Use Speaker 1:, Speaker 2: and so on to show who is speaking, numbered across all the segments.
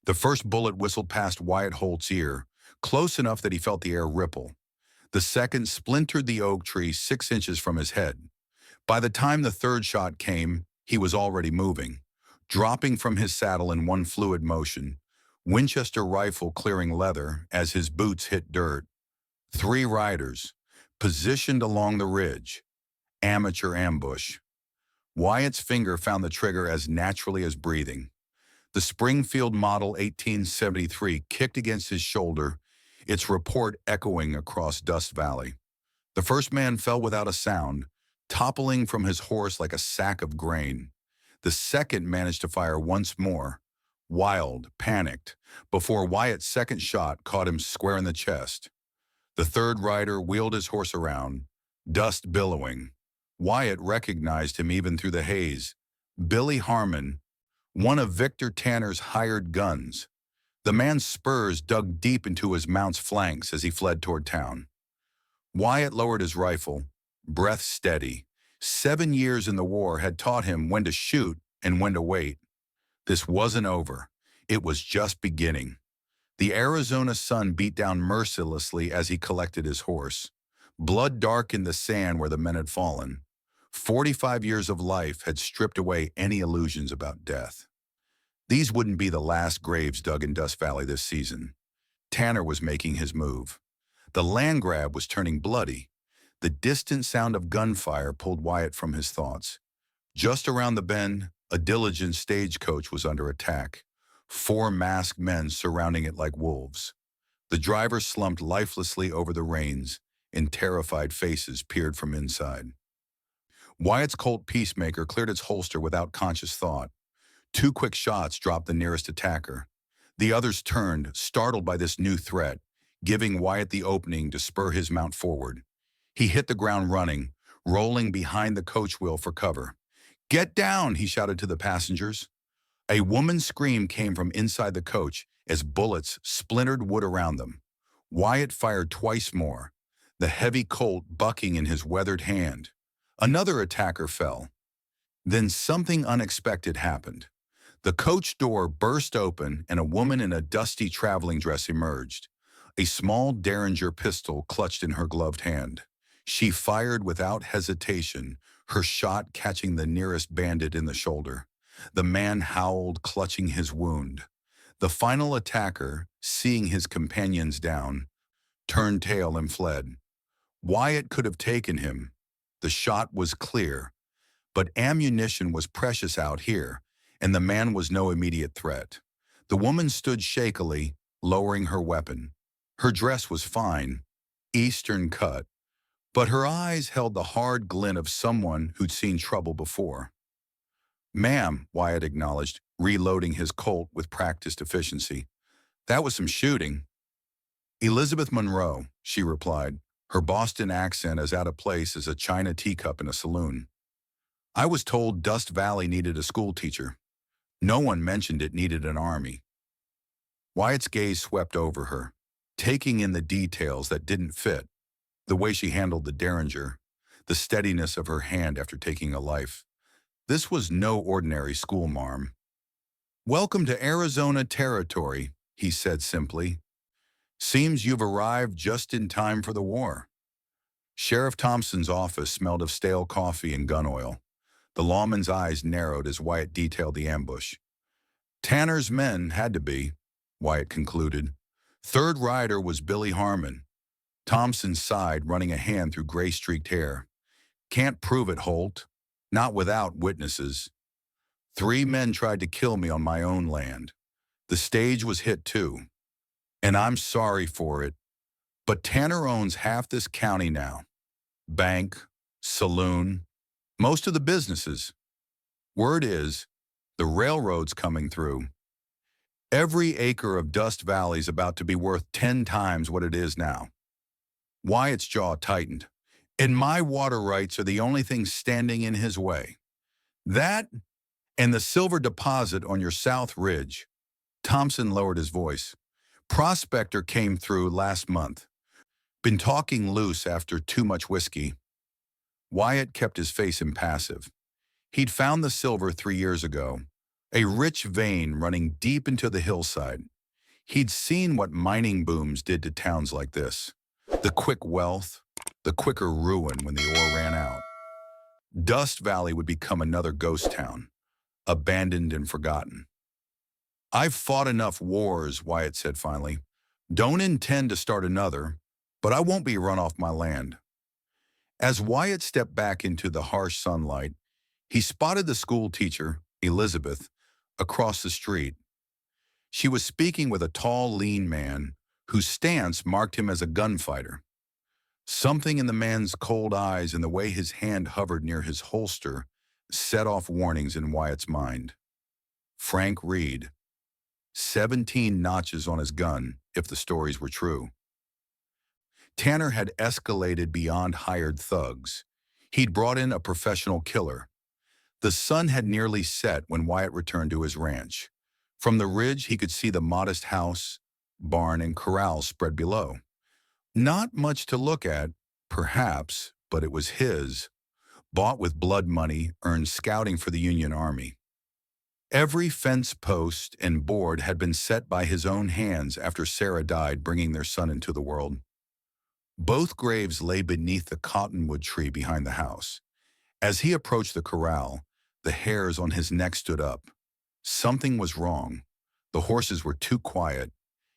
Speaker 1: The first bullet whistled past Wyatt Holt's ear, close enough that he felt the air ripple. The second splintered the oak tree 6 inches from his head. By the time the third shot came, he was already moving, dropping from his saddle in one fluid motion, Winchester rifle clearing leather as his boots hit dirt. 3 riders, positioned along the ridge. Amateur ambush. Wyatt's finger found the trigger as naturally as breathing. The Springfield Model 1873 kicked against his shoulder, its report echoing across Dust Valley. The first man fell without a sound, toppling from his horse like a sack of grain. The second managed to fire once more, wild, panicked, before Wyatt's second shot caught him square in the chest. The third rider wheeled his horse around, dust billowing. Wyatt recognized him even through the haze. Billy Harmon, one of Victor Tanner's hired guns. The man's spurs dug deep into his mount's flanks as he fled toward town. Wyatt lowered his rifle, breath steady. 7 years in the war had taught him when to shoot and when to wait. This wasn't over. It was just beginning. The Arizona sun beat down mercilessly as he collected his horse. Blood darkened the sand where the men had fallen. 45 years of life had stripped away any illusions about death. These wouldn't be the last graves dug in Dust Valley this season. Tanner was making his move. The land grab was turning bloody. The distant sound of gunfire pulled Wyatt from his thoughts. Just around the bend, a diligent stagecoach was under attack. 4 masked men surrounding it like wolves. The driver slumped lifelessly over the reins, and terrified faces peered from inside. Wyatt's Colt Peacemaker cleared its holster without conscious thought. 2 quick shots dropped the nearest attacker. The others turned, startled by this new threat, giving Wyatt the opening to spur his mount forward. He hit the ground running, rolling behind the coach wheel for cover. "Get down!" he shouted to the passengers. A woman's scream came from inside the coach as bullets splintered wood around them. Wyatt fired twice more, the heavy Colt bucking in his weathered hand. Another attacker fell. Then something unexpected happened. The coach door burst open and a woman in a dusty traveling dress emerged, a small Derringer pistol clutched in her gloved hand. She fired without hesitation, her shot catching the nearest bandit in the shoulder. The man howled, clutching his wound. The final attacker, seeing his companions down, turned tail and fled. Wyatt could have taken him. The shot was clear, but ammunition was precious out here, and the man was no immediate threat. The woman stood shakily, lowering her weapon. Her dress was fine, Eastern cut, but her eyes held the hard glint of someone who'd seen trouble before. "Ma'am," Wyatt acknowledged, reloading his Colt with practiced efficiency. "That was some shooting." "Elizabeth Monroe," she replied, her Boston accent as out of place as a china teacup in a saloon. "I was told Dust Valley needed a school teacher. No one mentioned it needed an army." Wyatt's gaze swept over her, taking in the details that didn't fit. The way she handled the Derringer, the steadiness of her hand after taking a life. This was no ordinary schoolmarm. "Welcome to Arizona territory," he said simply. "Seems you've arrived just in time for the war." Sheriff Thompson's office smelled of stale coffee and gun oil. The lawman's eyes narrowed as Wyatt detailed the ambush. "Tanner's men had to be," Wyatt concluded. "Third rider was Billy Harmon." Thompson sighed, running a hand through gray-streaked hair. "Can't prove it, Holt. Not without witnesses. 3 men tried to kill me on my own land. The stage was hit too. And I'm sorry for it. But Tanner owns half this county now. Bank, saloon, most of the businesses. Word is, the railroad's coming through. Every acre of Dust Valley's about to be worth 10 times what it is now." Wyatt's jaw tightened. "And my water rights are the only thing standing in his way. That and the silver deposit on your south ridge." Thompson lowered his voice. "Prospector came through last month. Been talking loose after too much whiskey." Wyatt kept his face impassive. He'd found the silver 3 years ago, A rich vein running deep into the hillside. He'd seen what mining booms did to towns like this. The quick wealth, the quicker ruin when the ore ran out. Dust Valley would become another ghost town, abandoned and forgotten. "I've fought enough wars," Wyatt said finally. "Don't intend to start another, but I won't be run off my land." As Wyatt stepped back into the harsh sunlight, he spotted the school teacher, Elizabeth, across the street. She was speaking with a tall, lean man whose stance marked him as a gunfighter. Something in the man's cold eyes and the way his hand hovered near his holster set off warnings in Wyatt's mind. Frank Reed. 17 notches on his gun, if the stories were true. Tanner had escalated beyond hired thugs. He'd brought in a professional killer. The sun had nearly set when Wyatt returned to his ranch. From the ridge, he could see the modest house, barn, and corral spread below. Not much to look at, perhaps, but it was his, bought with blood money earned scouting for the Union Army. Every fence post and board had been set by his own hands after Sarah died, bringing their son into the world. Both graves lay beneath the cottonwood tree behind the house. As he approached the corral, the hairs on his neck stood up. Something was wrong. The horses were too quiet.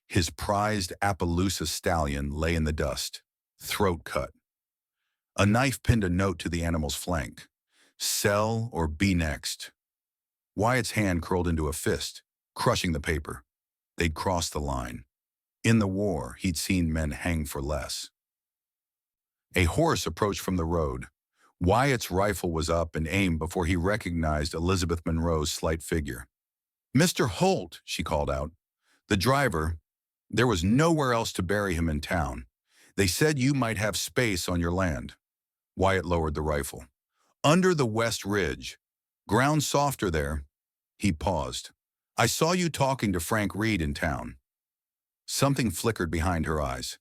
Speaker 1: His prized Appaloosa stallion lay in the dust, throat cut. A knife pinned a note to the animal's flank. "Sell or be next." Wyatt's hand curled into a fist, crushing the paper. They'd crossed the line. In the war, he'd seen men hang for less. A horse approached from the road. Wyatt's rifle was up and aimed before he recognized Elizabeth Monroe's slight figure. "Mr. Holt," she called out. "The driver, there was nowhere else to bury him in town. They said you might have space on your land." Wyatt lowered the rifle. "Under the West Ridge. Ground softer there." He paused. "I saw you talking to Frank Reed in town." Something flickered behind her eyes.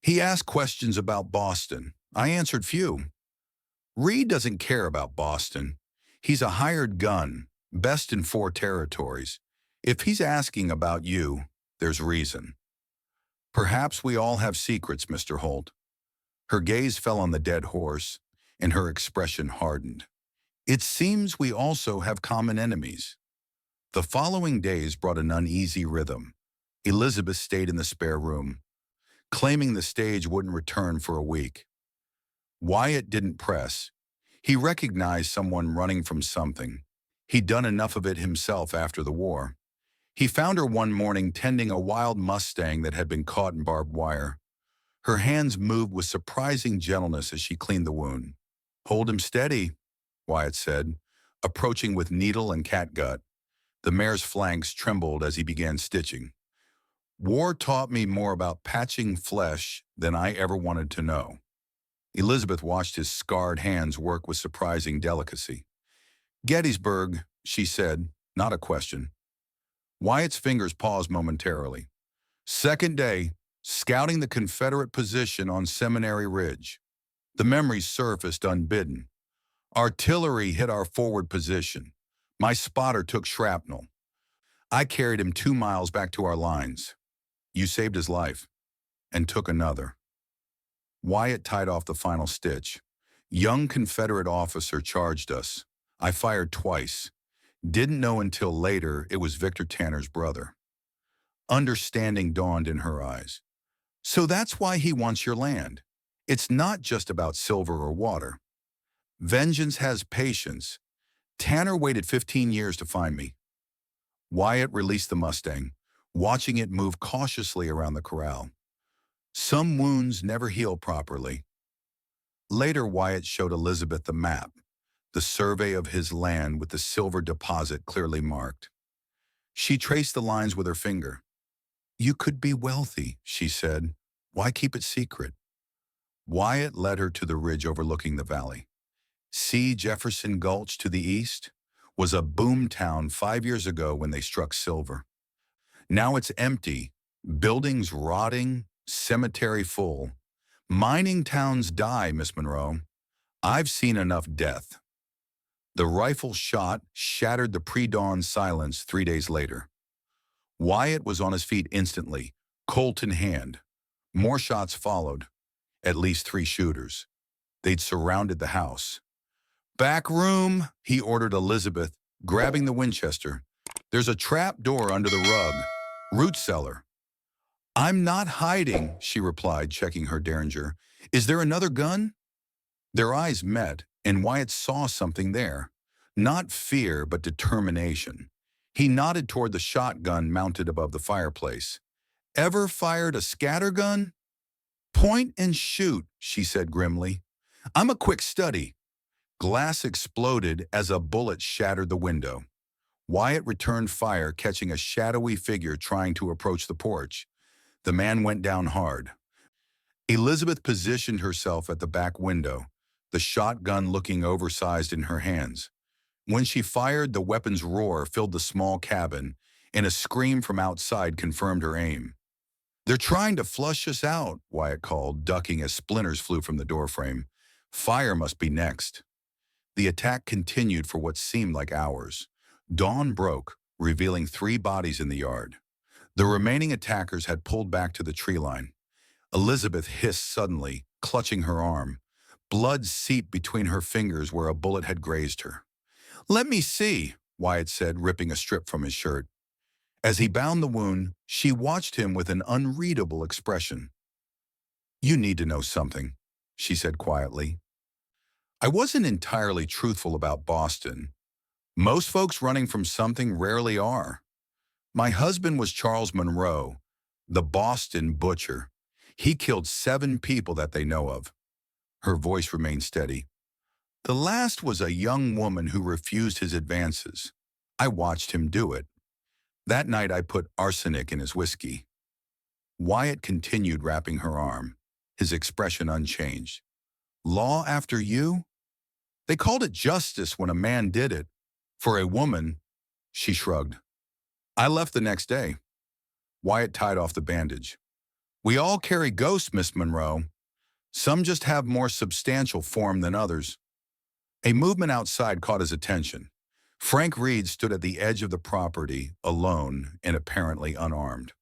Speaker 1: "He asked questions about Boston. I answered few." "Reed doesn't care about Boston. He's a hired gun, best in 4 territories. If he's asking about you, there's reason." "Perhaps we all have secrets, Mr. Holt." Her gaze fell on the dead horse, and her expression hardened. "It seems we also have common enemies." The following days brought an uneasy rhythm. Elizabeth stayed in the spare room, claiming the stage wouldn't return for a week. Wyatt didn't press. He recognized someone running from something. He'd done enough of it himself after the war. He found her one morning tending a wild Mustang that had been caught in barbed wire. Her hands moved with surprising gentleness as she cleaned the wound. "Hold him steady," Wyatt said, approaching with needle and catgut. The mare's flanks trembled as he began stitching. "War taught me more about patching flesh than I ever wanted to know." Elizabeth watched his scarred hands work with surprising delicacy. "Gettysburg," she said, not a question. Wyatt's fingers paused momentarily. "Second day, scouting the Confederate position on Seminary Ridge. The memories surfaced unbidden. Artillery hit our forward position. My spotter took shrapnel. I carried him 2 miles back to our lines. You saved his life, and took another." Wyatt tied off the final stitch. "Young Confederate officer charged us. I fired twice. Didn't know until later it was Victor Tanner's brother." Understanding dawned in her eyes. "So that's why he wants your land. It's not just about silver or water. Vengeance has patience. Tanner waited 15 years to find me." Wyatt released the Mustang, watching it move cautiously around the corral. Some wounds never heal properly. Later, Wyatt showed Elizabeth the map, the survey of his land with the silver deposit clearly marked. She traced the lines with her finger. "You could be wealthy," she said. "Why keep it secret?" Wyatt led her to the ridge overlooking the valley. See Jefferson Gulch to the east? Was a boom town 5 years ago when they struck silver. Now it's empty, buildings rotting, cemetery full. Mining towns die, Miss Monroe. I've seen enough death. The rifle shot shattered the pre-dawn silence 3 days later. Wyatt was on his feet instantly, Colt in hand. More shots followed, at least 3 shooters. They'd surrounded the house. "Back room," he ordered Elizabeth, grabbing the Winchester. "There's a trap door under the rug. Root cellar." "I'm not hiding," she replied, checking her Derringer. "Is there another gun?" Their eyes met, and Wyatt saw something there. Not fear, but determination. He nodded toward the shotgun mounted above the fireplace. "Ever fired a scattergun?" "Point and shoot," she said grimly. "I'm a quick study." Glass exploded as a bullet shattered the window. Wyatt returned fire, catching a shadowy figure trying to approach the porch. The man went down hard. Elizabeth positioned herself at the back window, the shotgun looking oversized in her hands. When she fired, the weapon's roar filled the small cabin, and a scream from outside confirmed her aim. "They're trying to flush us out," Wyatt called, ducking as splinters flew from the doorframe. Fire must be next. The attack continued for what seemed like hours. Dawn broke, revealing 3 bodies in the yard. The remaining attackers had pulled back to the tree line. Elizabeth hissed suddenly, clutching her arm. Blood seeped between her fingers where a bullet had grazed her. "Let me see," Wyatt said, ripping a strip from his shirt. As he bound the wound, she watched him with an unreadable expression. "You need to know something," she said quietly. "I wasn't entirely truthful about Boston. Most folks running from something rarely are. My husband was Charles Monroe, the Boston Butcher. He killed 7 people that they know of." Her voice remained steady. "The last was a young woman who refused his advances. I watched him do it. That night I put arsenic in his whiskey." Wyatt continued wrapping her arm, his expression unchanged. "Law after you? They called it justice when a man did it. For a woman," she shrugged. "I left the next day." Wyatt tied off the bandage. "We all carry ghosts, Miss Monroe. Some just have more substantial form than others." A movement outside caught his attention. Frank Reed stood at the edge of the property, alone and apparently unarmed.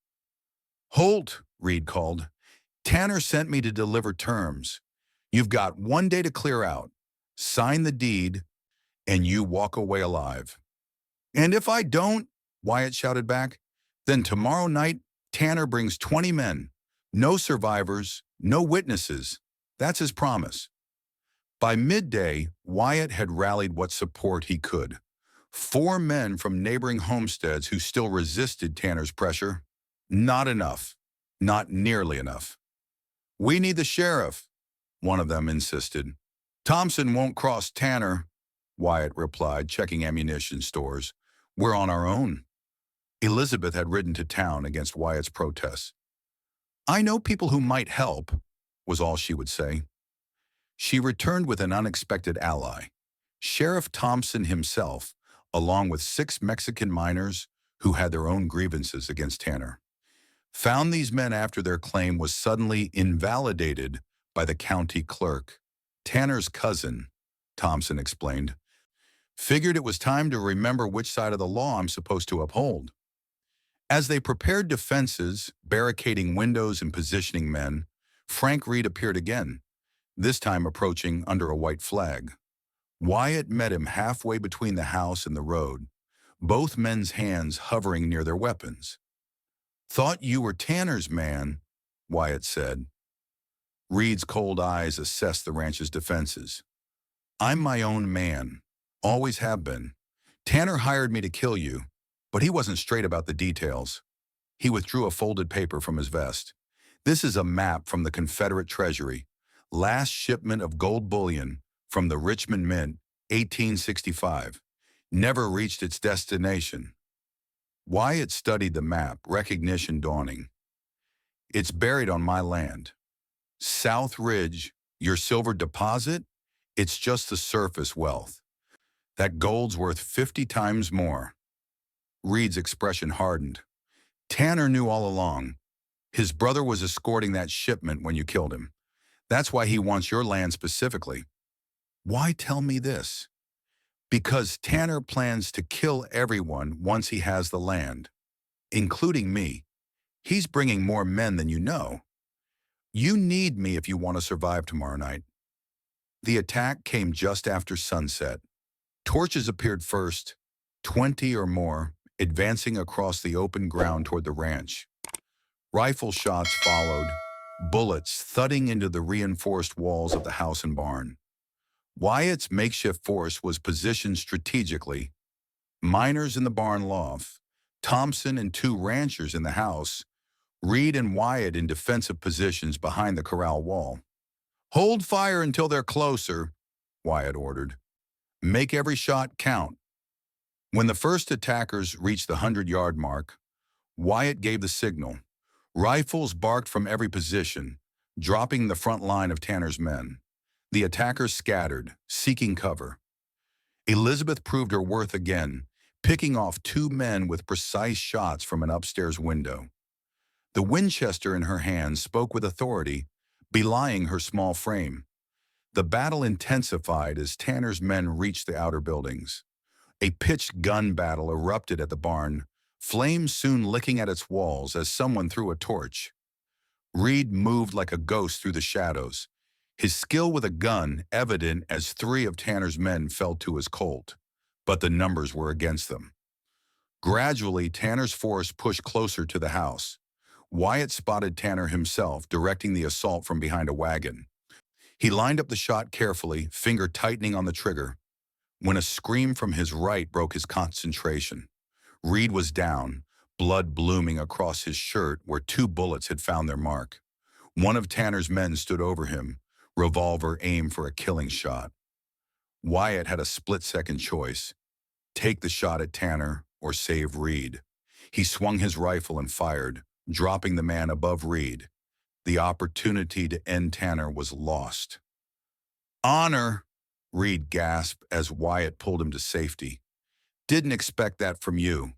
Speaker 1: "Holt," Reed called. "Tanner sent me to deliver terms. You've got 1 day to clear out. Sign the deed, and you walk away alive." "And if I don't," Wyatt shouted back, "then tomorrow night Tanner brings 20 men. No survivors, no witnesses. That's his promise." By midday, Wyatt had rallied what support he could. 4 men from neighboring homesteads who still resisted Tanner's pressure. Not enough. Not nearly enough. "We need the sheriff," one of them insisted. "Thompson won't cross Tanner," Wyatt replied, checking ammunition stores. "We're on our own." Elizabeth had ridden to town against Wyatt's protests. "I know people who might help," was all she would say. She returned with an unexpected ally. Sheriff Thompson himself, along with 6 Mexican miners who had their own grievances against Tanner. Found these men after their claim was suddenly invalidated by the county clerk. "Tanner's cousin," Thompson explained. "Figured it was time to remember which side of the law I'm supposed to uphold." As they prepared defenses, barricading windows and positioning men, Frank Reed appeared again, this time approaching under a white flag. Wyatt met him halfway between the house and the road, both men's hands hovering near their weapons. "Thought you were Tanner's man," Wyatt said. Reed's cold eyes assessed the ranch's defenses. "I'm my own man. Always have been. Tanner hired me to kill you, but he wasn't straight about the details." He withdrew a folded paper from his vest. "This is a map from the Confederate Treasury. Last shipment of gold bullion from the Richmond Mint, 1865. Never reached its destination." Wyatt studied the map, recognition dawning. "It's buried on my land. South Ridge, your silver deposit? It's just the surface wealth. That gold's worth 50 times more." Reed's expression hardened. "Tanner knew all along. His brother was escorting that shipment when you killed him. That's why he wants your land specifically." "Why tell me this?" Because Tanner plans to kill everyone once he has the land, including me. He's bringing more men than you know. You need me if you want to survive tomorrow night. The attack came just after sunset. Torches appeared first, 20 or more, advancing across the open ground toward the ranch. Rifle shots followed, bullets thudding into the reinforced walls of the house and barn. Wyatt's makeshift force was positioned strategically. Miners in the barn loft, Thompson and 2 ranchers in the house, Reed and Wyatt in defensive positions behind the corral wall. "Hold fire until they're closer," Wyatt ordered. "Make every shot count." When the first attackers reached the 100-yard mark, Wyatt gave the signal. Rifles barked from every position, dropping the front line of Tanner's men. The attackers scattered, seeking cover. Elizabeth proved her worth again, picking off 2 men with precise shots from an upstairs window. The Winchester in her hand spoke with authority, belying her small frame. The battle intensified as Tanner's men reached the outer buildings. A pitched gun battle erupted at the barn, flames soon licking at its walls as someone threw a torch. Reed moved like a ghost through the shadows, his skill with a gun evident as 3 of Tanner's men fell to his Colt, but the numbers were against them. Gradually, Tanner's force pushed closer to the house. Wyatt spotted Tanner himself, directing the assault from behind a wagon. He lined up the shot carefully, finger tightening on the trigger, when a scream from his right broke his concentration. Reed was down, blood blooming across his shirt where 2 bullets had found their mark. One of Tanner's men stood over him, revolver aimed for a killing shot. Wyatt had a split-second choice: take the shot at Tanner or save Reed. He swung his rifle and fired, dropping the man above Reed. The opportunity to end Tanner was lost. "Honor," Reed gasped as Wyatt pulled him to safety. "Didn't expect that from you."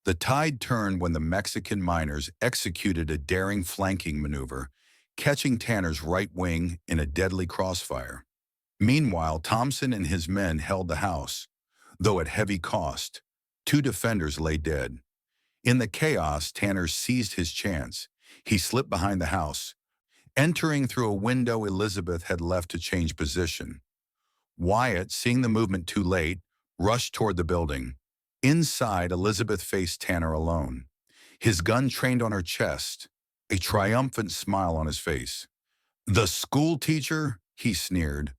Speaker 1: The tide turned when the Mexican miners executed a daring flanking maneuver, catching Tanner's right wing in a deadly crossfire. Meanwhile, Thompson and his men held the house, though at heavy cost. 2 defenders lay dead. In the chaos, Tanner seized his chance. He slipped behind the house, entering through a window Elizabeth had left to change position. Wyatt, seeing the movement too late, rushed toward the building. Inside, Elizabeth faced Tanner alone, his gun trained on her chest, a triumphant smile on his face. "The school teacher," he sneered.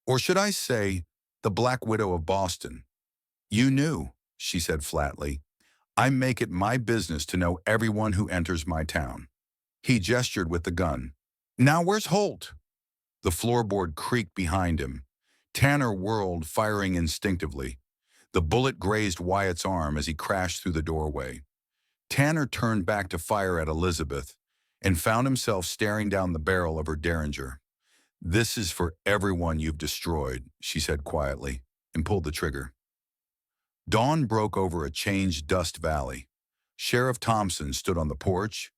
Speaker 1: "Or should I say, the Black Widow of Boston?" "You knew," she said flatly. "I make it my business to know everyone who enters my town." He gestured with the gun. "Now where's Holt?" The floorboard creaked behind him. Tanner whirled, firing instinctively. The bullet grazed Wyatt's arm as he crashed through the doorway. Tanner turned back to fire at Elizabeth and found himself staring down the barrel of her Derringer. "This is for everyone you've destroyed," she said quietly, and pulled the trigger. Dawn broke over a changed dust valley. Sheriff Thompson stood on the porch,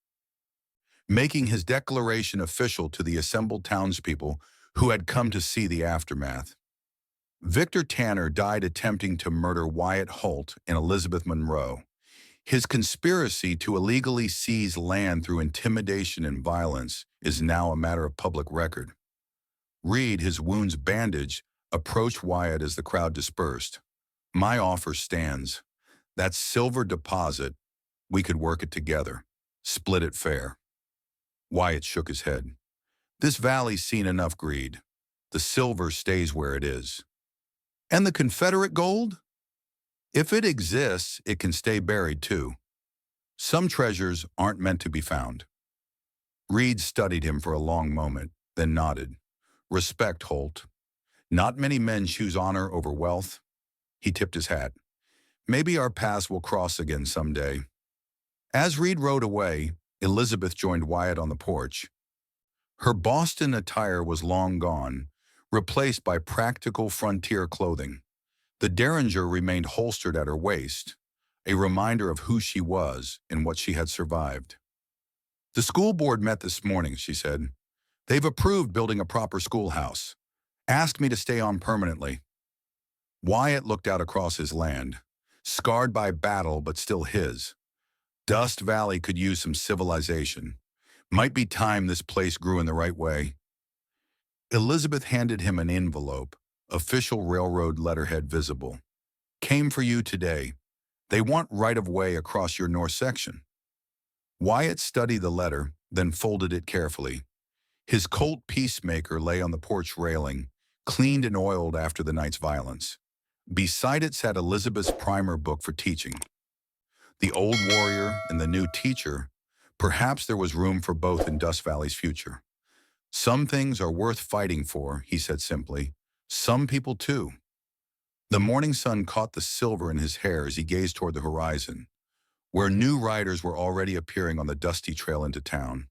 Speaker 1: making his declaration official to the assembled townspeople who had come to see the aftermath. Victor Tanner died attempting to murder Wyatt Holt and Elizabeth Monroe. His conspiracy to illegally seize land through intimidation and violence is now a matter of public record. Reed, his wounds bandaged, approached Wyatt as the crowd dispersed. "My offer stands. That silver deposit, we could work it together. Split it fair." Wyatt shook his head. "This valley's seen enough greed. The silver stays where it is." "And the Confederate gold?" "If it exists, it can stay buried too. Some treasures aren't meant to be found." Reed studied him for a long moment, then nodded. "Respect, Holt. Not many men choose honor over wealth." He tipped his hat. "Maybe our paths will cross again someday." As Reed rode away, Elizabeth joined Wyatt on the porch. Her Boston attire was long gone, replaced by practical frontier clothing. The Derringer remained holstered at her waist, a reminder of who she was and what she had survived. "The school board met this morning," she said. "They've approved building a proper schoolhouse. Asked me to stay on permanently." Wyatt looked out across his land, scarred by battle but still his. Dust Valley could use some civilization. Might be time this place grew in the right way. Elizabeth handed him an envelope, official railroad letterhead visible. Came for you today. They want right-of-way across your north section. Wyatt studied the letter, then folded it carefully. His Colt Peacemaker lay on the porch railing, cleaned and oiled after the night's violence. Beside it sat Elizabeth's primer book for teaching. The old warrior and the new teacher, perhaps there was room for both in Dust Valley's future. Some things are worth fighting for, he said simply. Some people too. The morning sun caught the silver in his hair as he gazed toward the horizon, where new riders were already appearing on the dusty trail into town.